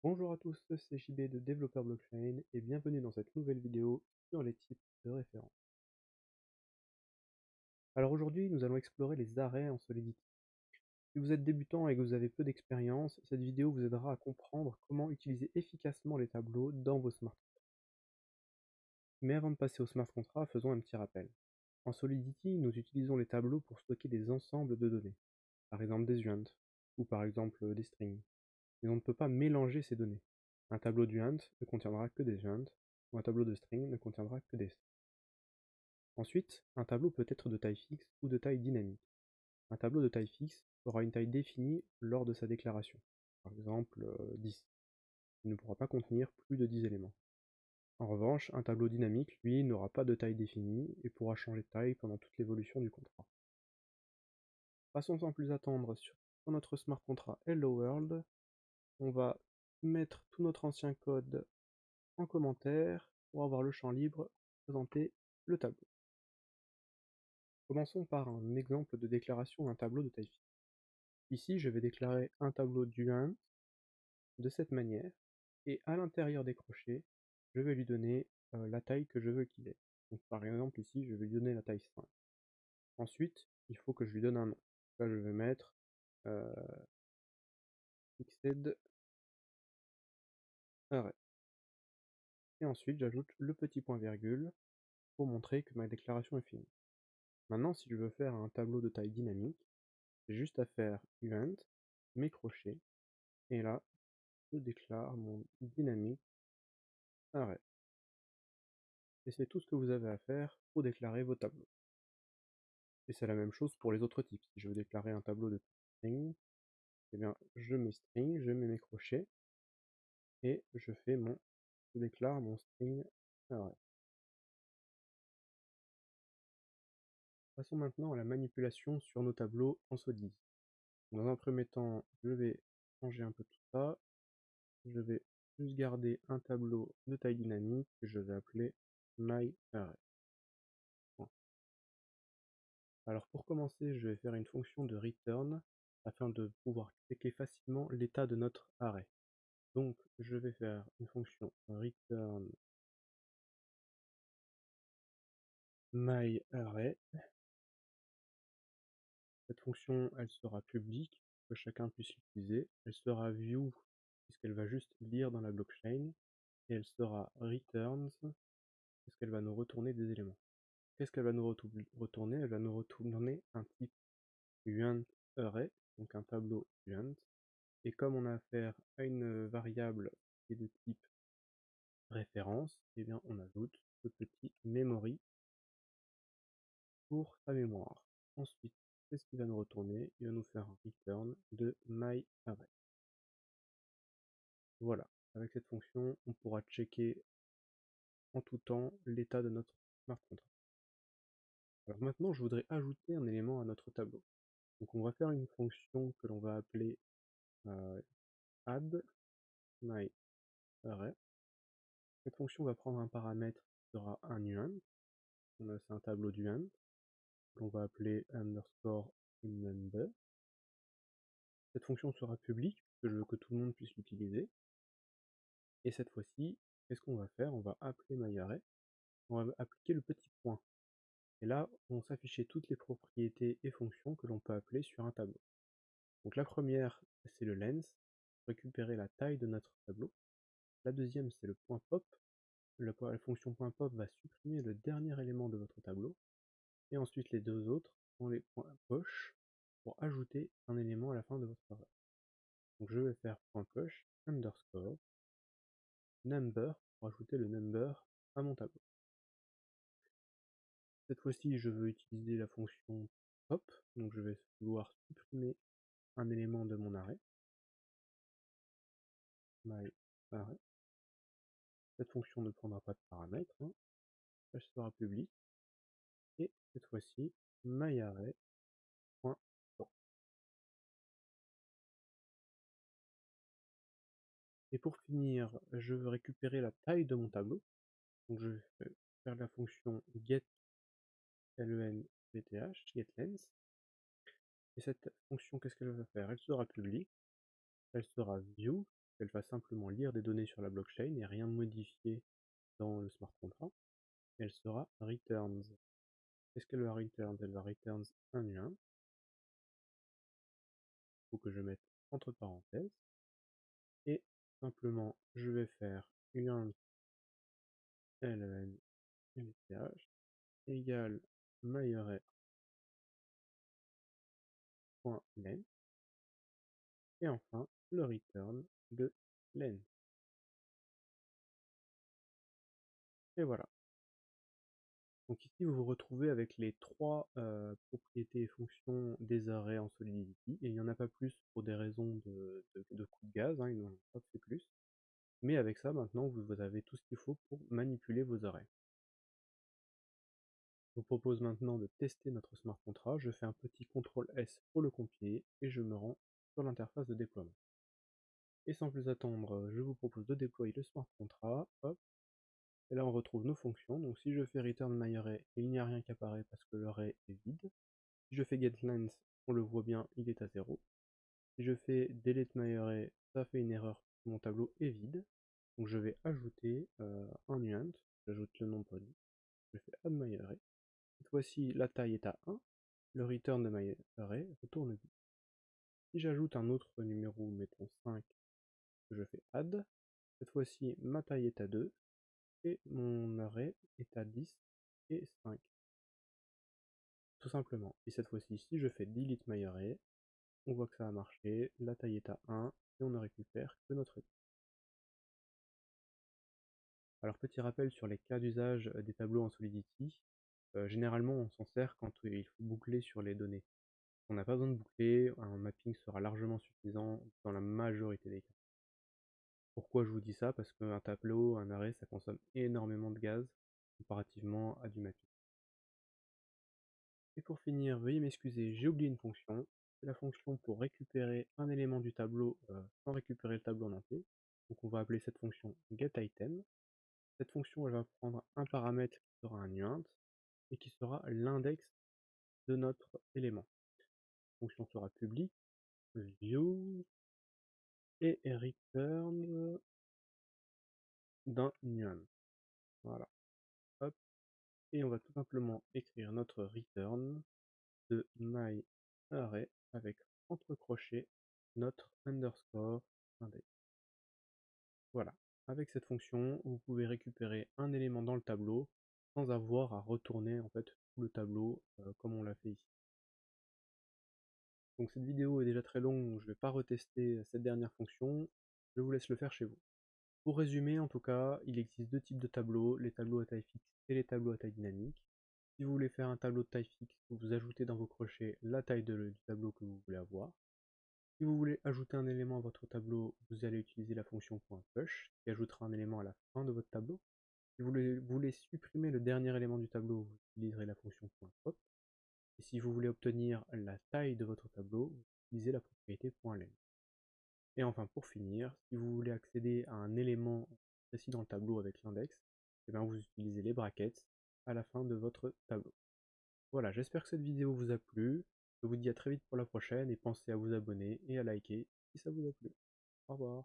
Bonjour à tous, c'est JB de Développeur Blockchain et bienvenue dans cette nouvelle vidéo sur les types de références. Alors aujourd'hui, nous allons explorer les arrêts en Solidity. Si vous êtes débutant et que vous avez peu d'expérience, cette vidéo vous aidera à comprendre comment utiliser efficacement les tableaux dans vos smart contracts. Mais avant de passer au smart contract, faisons un petit rappel. En Solidity, nous utilisons les tableaux pour stocker des ensembles de données, par exemple des UINT ou par exemple des strings. Et on ne peut pas mélanger ces données. Un tableau d'UINT ne contiendra que des UINT, ou un tableau de string ne contiendra que des strings. Ensuite, un tableau peut être de taille fixe ou de taille dynamique. Un tableau de taille fixe aura une taille définie lors de sa déclaration, par exemple 10. Il ne pourra pas contenir plus de 10 éléments. En revanche, un tableau dynamique, lui, n'aura pas de taille définie et pourra changer de taille pendant toute l'évolution du contrat. Passons sans plus attendre sur notre smart contract Hello World. On va mettre tout notre ancien code en commentaire pour avoir le champ libre pour présenter le tableau. Commençons par un exemple de déclaration d'un tableau de taille fixe. Ici, je vais déclarer un tableau d'UINT de cette manière, et à l'intérieur des crochets, je vais lui donner la taille que je veux qu'il ait. Donc par exemple ici, je vais lui donner la taille 5. Ensuite, il faut que je lui donne un nom. Là, je vais mettre fixed array. Et ensuite, j'ajoute le petit point virgule pour montrer que ma déclaration est finie. Maintenant, si je veux faire un tableau de taille dynamique, j'ai juste à faire UINT, mes crochets, et là, je déclare mon dynamique array. Et c'est tout ce que vous avez à faire pour déclarer vos tableaux. Et c'est la même chose pour les autres types. Si je veux déclarer un tableau de string, eh bien, je mets string, je mets mes crochets, et je déclare mon string array. Passons maintenant à la manipulation sur nos tableaux en Solidity. Dans un premier temps, je vais changer un peu tout ça. Je vais juste garder un tableau de taille dynamique que je vais appeler myArray. Alors pour commencer, je vais faire une fonction de return afin de pouvoir checker facilement l'état de notre array. Donc je vais faire une fonction return myArray. Cette fonction, elle sera publique, que chacun puisse l'utiliser. Elle sera view, puisqu'elle va juste lire dans la blockchain. Et elle sera returns, puisqu'elle va nous retourner des éléments. Qu'est-ce qu'elle va nous retourner? Elle va nous retourner un type UINT-array, donc un tableau UINT. Et comme on a affaire à une variable qui est de type référence, eh bien on ajoute le petit memory pour sa mémoire. Ensuite, qu'est-ce qu'il va nous retourner? Il va nous faire un return de myArray. Voilà, avec cette fonction, on pourra checker en tout temps l'état de notre smart contract. Alors maintenant, je voudrais ajouter un élément à notre tableau. Donc on va faire une fonction que l'on va appeler add myArray. Cette fonction va prendre un paramètre qui sera un UINT. C'est un tableau d'UINT qu'on va appeler underscore number. Cette fonction sera publique, puisque je veux que tout le monde puisse l'utiliser. Et cette fois-ci, qu'est-ce qu'on va faire? On va appeler myArray, on va appliquer le petit point. Et là, vont s'afficher toutes les propriétés et fonctions que l'on peut appeler sur un tableau. Donc la première, c'est le length, récupérer la taille de notre tableau. La deuxième, c'est le point pop. La fonction point pop va supprimer le dernier élément de votre tableau. Et ensuite, les deux autres sont les points push pour ajouter un élément à la fin de votre array. Donc je vais faire point push underscore number pour ajouter le number à mon tableau. Cette fois-ci, je veux utiliser la fonction pop, donc je vais vouloir supprimer un élément de mon array, myArray. Cette fonction ne prendra pas de paramètres, hein. Elle sera publique, et cette fois-ci, myArray.pop. Et pour finir, je veux récupérer la taille de mon tableau, donc je vais faire la fonction getLength, et cette fonction, qu'est-ce qu'elle va faire? Elle sera publique, elle sera view, qu'elle va simplement lire des données sur la blockchain et rien modifier dans le smart contract. Elle sera returns. Qu'est-ce qu'elle va return? Elle va return un nuant. Il faut que je mette entre parenthèses. Et simplement, je vais faire uint ln lth égale myArray.len et enfin le return de len. Et voilà. Donc ici, vous vous retrouvez avec les trois propriétés et fonctions des arrays en Solidity, et il n'y en a pas plus pour des raisons de coût de gaz, hein, ils n'ont pas fait plus. Mais avec ça, maintenant, vous avez tout ce qu'il faut pour manipuler vos arrays. Je vous propose maintenant de tester notre smart contract. Je fais un petit CTRL S pour le compiler, et je me rends sur l'interface de déploiement. Et sans plus attendre, je vous propose de déployer le smart contract. Hop. Et là, on retrouve nos fonctions. Donc si je fais return myArray, il n'y a rien qui apparaît parce que l'array est vide. Si je fais getLength, on le voit bien, il est à 0. Si je fais delete myArray, ça fait une erreur, mon tableau est vide. Donc je vais ajouter un nuant, j'ajoute le nom produit, je fais add myArray. Cette fois-ci, la taille est à 1, le return de myArray retourne vide. Si j'ajoute un autre numéro, mettons 5, je fais add. Cette fois-ci, ma taille est à 2, et mon array est à 10 et 5. Tout simplement. Et cette fois-ci, si je fais delete myArray, on voit que ça a marché, la taille est à 1, et on ne récupère que notre array. Alors petit rappel sur les cas d'usage des tableaux en Solidity. Généralement on s'en sert quand il faut boucler sur les données. On n'a pas besoin de boucler, un mapping sera largement suffisant dans la majorité des cas. Pourquoi je vous dis ça? Parce qu'un tableau, un array, ça consomme énormément de gaz comparativement à du mapping. Et pour finir, veuillez m'excuser, j'ai oublié une fonction. C'est la fonction pour récupérer un élément du tableau sans récupérer le tableau en entier. Donc on va appeler cette fonction getItem. Cette fonction elle va prendre un paramètre qui sera un nuint et qui sera l'index de notre élément. La fonction sera public, view et return d'un nuant. Voilà. Hop. Et on va tout simplement écrire notre return de myArray avec entre crochets notre underscore index. Voilà. Avec cette fonction, vous pouvez récupérer un élément dans le tableau sans avoir à retourner en fait tout le tableau comme on l'a fait ici. Donc cette vidéo est déjà très longue, donc je ne vais pas retester cette dernière fonction, je vous laisse le faire chez vous. Pour résumer, en tout cas, il existe deux types de tableaux, les tableaux à taille fixe et les tableaux à taille dynamique. Si vous voulez faire un tableau de taille fixe, vous ajoutez dans vos crochets la taille du tableau que vous voulez avoir. Si vous voulez ajouter un élément à votre tableau, vous allez utiliser la fonction .push qui ajoutera un élément à la fin de votre tableau. Si vous voulez supprimer le dernier élément du tableau, vous utiliserez la fonction .pop. Et si vous voulez obtenir la taille de votre tableau, vous utilisez la propriété .len. Et enfin pour finir, si vous voulez accéder à un élément précis dans le tableau avec l'index, vous utilisez les brackets à la fin de votre tableau. Voilà, j'espère que cette vidéo vous a plu. Je vous dis à très vite pour la prochaine et pensez à vous abonner et à liker si ça vous a plu. Au revoir.